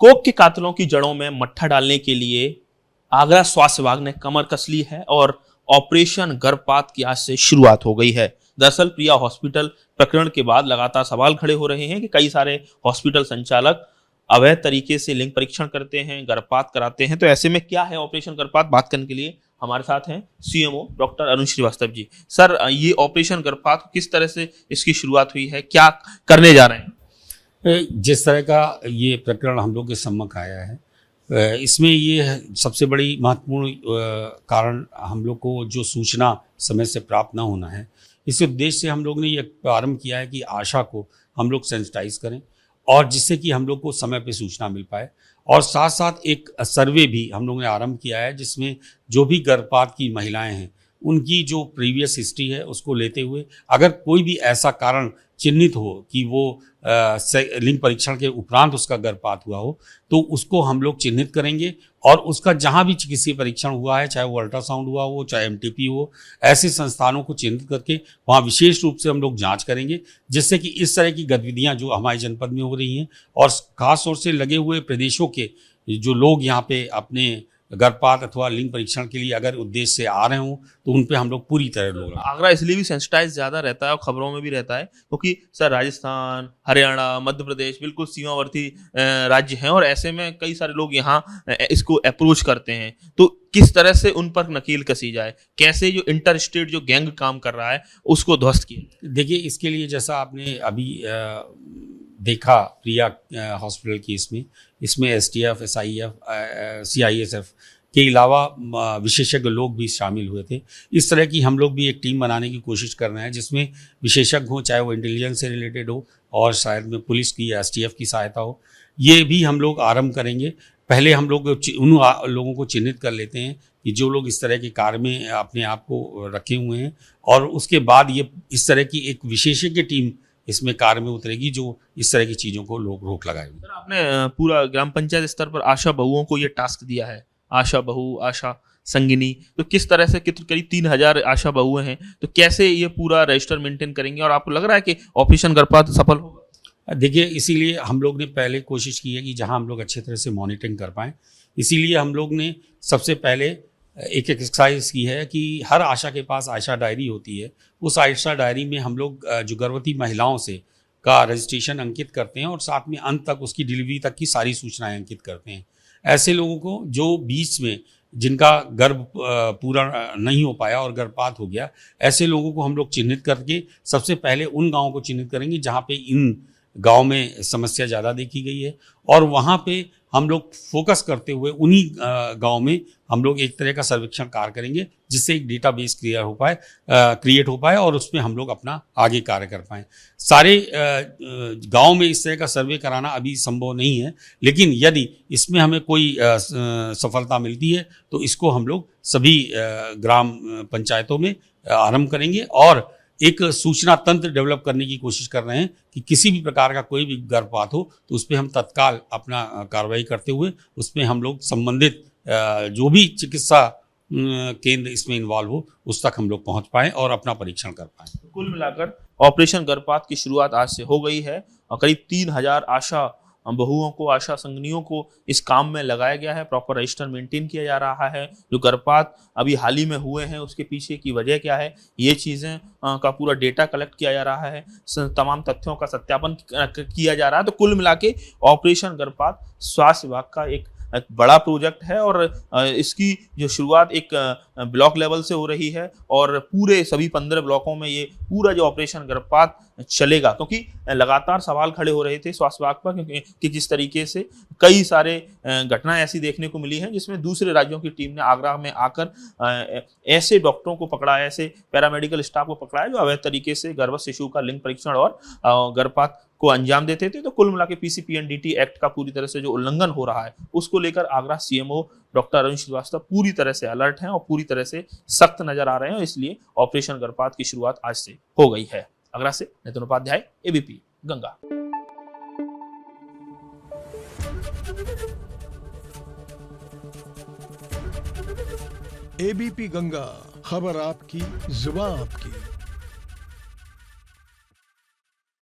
Coke के कातलों की जड़ों में मट्ठा डालने के लिए आगरा स्वास्थ्य विभाग ने कमर कस ली है और ऑपरेशन गर्भपात की आज से शुरुआत हो गई है। दरअसल प्रिया हॉस्पिटल प्रकरण के बाद लगातार सवाल खड़े हो रहे हैं कि कई सारे हॉस्पिटल संचालक अवैध तरीके से लिंग परीक्षण करते हैं, गर्भपात कराते हैं। तो ऐसे में क्या है ऑपरेशन गर्भपात, बात करने के लिए हमारे साथ हैं CMO doctor Arun Srivastava ji. Sir, ये ऑपरेशन गर्भपात किस तरह से इसकी शुरुआत हुई है, क्या करने जा रहे हैं? जिस तरह का ये प्रकरण हम लोग के सम्मुख आया है, इसमें ये सबसे बड़ी महत्वपूर्ण कारण हम लोग को जो सूचना समय से प्राप्त ना होना है। इस उद्देश्य से हम लोग ने ये प्रारंभ किया है कि आशा को हम लोग सेंसिटाइज करें और जिससे कि हम लोग को समय पे सूचना मिल पाए। और साथ साथ एक सर्वे भी हम लोग ने आरंभ किया है जिसमें जो भी गर्भपात की महिलाएं हैं उनकी जो प्रीवियस हिस्ट्री है उसको लेते हुए अगर कोई भी ऐसा कारण चिन्हित हो कि वो लिंग परीक्षण के उपरांत उसका गर्भपात हुआ हो तो उसको हम लोग चिन्हित करेंगे और उसका जहां भी चिकित्सीय परीक्षण हुआ है, चाहे वो अल्ट्रासाउंड हुआ हो, चाहे एमटीपी हो, ऐसे संस्थानों को चिन्हित करके वहां विशेष रूप से हम लोग जांच करेंगे, जिससे कि इस तरह की गतिविधियां जो हमारे जनपद में हो रही हैं और खास तौर से लगे हुए प्रदेशों के जो लोग यहाँ पे अपने गर्भपात अथवा लिंग परीक्षण के लिए अगर उद्देश्य से आ रहे हों तो उन पे हम लोग पूरी तरह लोग। आगरा इसलिए भी सेंसिटाइज ज्यादा रहता है और खबरों में भी रहता है क्योंकि सर राजस्थान, हरियाणा, मध्य प्रदेश बिल्कुल सीमावर्ती राज्य हैं और ऐसे में कई सारे लोग यहाँ इसको अप्रोच करते हैं। तो किस तरह से उन पर नकेल कसी जाए, कैसे जो इंटर स्टेट जो गैंग काम कर रहा है उसको ध्वस्त किया? देखिए, इसके लिए जैसा आपने अभी देखा प्रिया हॉस्पिटल की इसमें एसटीएफ, एसआईएफ, सीआईएसएफ के अलावा विशेषज्ञ लोग भी शामिल हुए थे। इस तरह की हम लोग भी एक टीम बनाने की कोशिश कर रहे हैं जिसमें विशेषज्ञ हो, चाहे वो इंटेलिजेंस से रिलेटेड हो और शायद में पुलिस की या एसटीएफ की सहायता हो। ये भी हम लोग आरंभ करेंगे। पहले हम लोग उन लोगों को चिन्हित कर लेते हैं कि जो लोग इस तरह के कार्य में अपने आप को रखे हुए हैं और उसके बाद ये इस तरह की एक विशेषज्ञ टीम इसमें कार्य में उतरेगी जो इस तरह की चीज़ों को लोग रोक लगाएंगे। सर, आपने पूरा ग्राम पंचायत स्तर पर आशा बहुओं को ये टास्क दिया है, आशा बहू, आशा संगिनी, तो किस तरह से करीब 3000 आशा बहुएं हैं, तो कैसे ये पूरा रजिस्टर मेंटेन करेंगे और आपको लग रहा है कि ऑपरेशन गर्भपात सफल होगा? देखिए, इसीलिए हम लोग ने पहले कोशिश की है कि जहां हम लोग अच्छे तरह से मॉनिटरिंग कर पाएँ, इसीलिए हम लोग ने सबसे पहले एक एक्सरसाइज की है कि हर आशा के पास आशा डायरी होती है। उस आशा डायरी में हम लोग जो गर्भवती महिलाओं से का रजिस्ट्रेशन अंकित करते हैं और साथ में अंत तक उसकी डिलीवरी तक की सारी सूचनाएं अंकित करते हैं। ऐसे लोगों को जो बीच में जिनका गर्भ पूरा नहीं हो पाया और गर्भपात हो गया, ऐसे लोगों को हम लोग चिन्हित करके सबसे पहले उन गाँवों को चिन्हित करेंगे जहाँ पे इन गांव में समस्या ज़्यादा देखी गई है और वहाँ पे हम लोग फोकस करते हुए उन्हीं गांव में हम लोग एक तरह का सर्वेक्षण कार्य करेंगे जिससे एक डेटाबेस क्रिएट हो पाए और उसमें हम लोग अपना आगे कार्य कर पाएँ। सारे गांव में इस तरह का सर्वे कराना अभी संभव नहीं है, लेकिन यदि इसमें हमें कोई सफलता मिलती है तो इसको हम लोग सभी ग्राम पंचायतों में आरंभ करेंगे और एक सूचना तंत्र डेवलप करने की कोशिश कर रहे हैं कि किसी भी प्रकार का कोई भी गर्भपात हो तो उस पर हम तत्काल अपना कार्रवाई करते हुए उसमें हम लोग संबंधित जो भी चिकित्सा केंद्र इसमें इन्वॉल्व हो उस तक हम लोग पहुंच पाएं और अपना परीक्षण कर पाएं। कुल मिलाकर ऑपरेशन गर्भपात की शुरुआत आज से हो गई है और करीब 3000 आशा बहुओं को, आशा संगनियों को इस काम में लगाया गया है। प्रॉपर रजिस्टर मेंटेन किया जा रहा है। जो गर्भपात अभी हाल ही में हुए हैं उसके पीछे की वजह क्या है, ये चीज़ें का पूरा डेटा कलेक्ट किया जा रहा है, तमाम तथ्यों का सत्यापन किया जा रहा है। तो कुल मिला के ऑपरेशन गर्भपात स्वास्थ्य विभाग का एक बड़ा प्रोजेक्ट है और इसकी जो शुरुआत एक ब्लॉक लेवल से हो रही है और पूरे सभी 15 ब्लॉकों में ये पूरा जो ऑपरेशन गर्भपात चलेगा, क्योंकि लगातार सवाल खड़े हो रहे थे स्वास्थ्य विभाग पर कि जिस तरीके से कई सारे घटनाएं ऐसी देखने को मिली हैं जिसमें दूसरे राज्यों की टीम ने आगरा में आकर ऐसे डॉक्टरों को पकड़ा, ऐसे पैरामेडिकल स्टाफ को पकड़ा है जो अवैध तरीके से गर्भ शिशु का लिंग परीक्षण और गर्भपात को अंजाम देते थे। तो कुल मिला के पीसीपीएनडीटी एक्ट का पूरी तरह से जो उल्लंघन हो रहा है उसको लेकर आगरा सीएमओ डॉक्टर अरुण श्रीवास्तव पूरी तरह से अलर्ट हैं और पूरी तरह से सख्त नजर आ रहे हैं। इसलिए ऑपरेशन गर्भपात की शुरुआत आज से हो गई है। आगरा से नितिन उपाध्याय, एबीपी गंगा। एबीपी गंगा, खबर आपकी, जुबान आपकी।